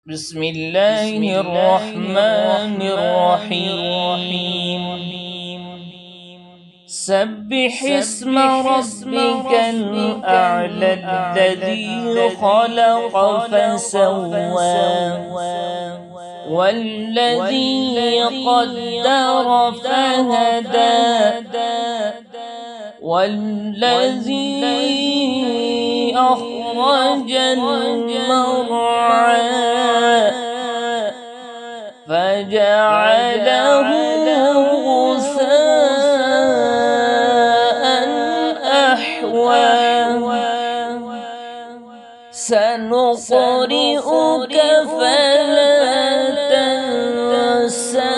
بسم الله الرحمن الرحيم. سبح اسم ربك الأعلى الذي خلق فسوى والذي قدر فهدى والذي أخرج المرعى فجعله غثاء أحوى سنقرئك فلا تنسى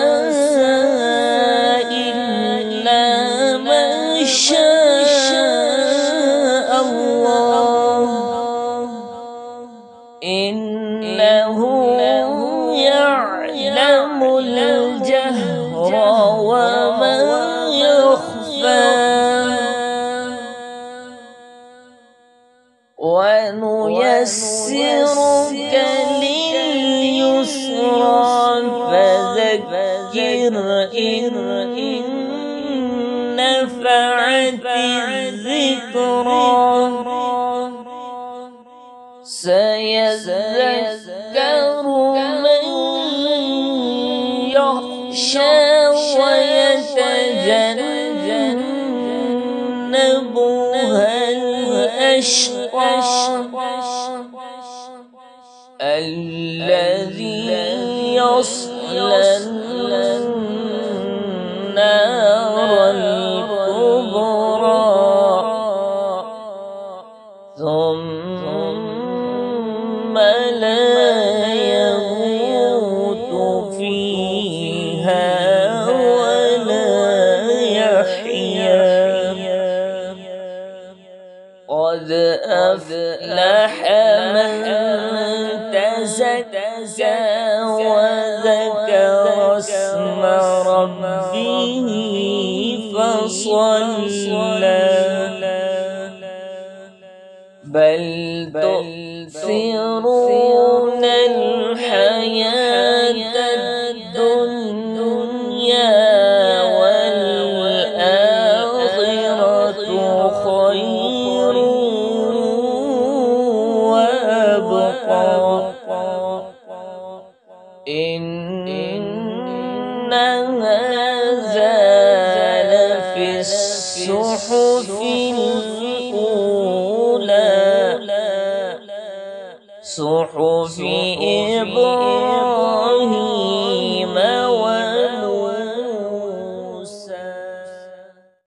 إلا ما شاء الله إنه يعلم الجهر وما يخفى ونيسرك لليسرى فذكر إن نفعت الذكرى سيذكر من يخشى ويتجنبها الأشقى الذي يصلى النار الكبرى ثم لا يموت فيها ولا يحيا قد أفلح من تزكى وذكر اسم ربه فصلى بل تؤثرون الحياة الدنيا والآخرة خير وأبقى إن هذا لفي الصحف الأولى صحف إبراهيم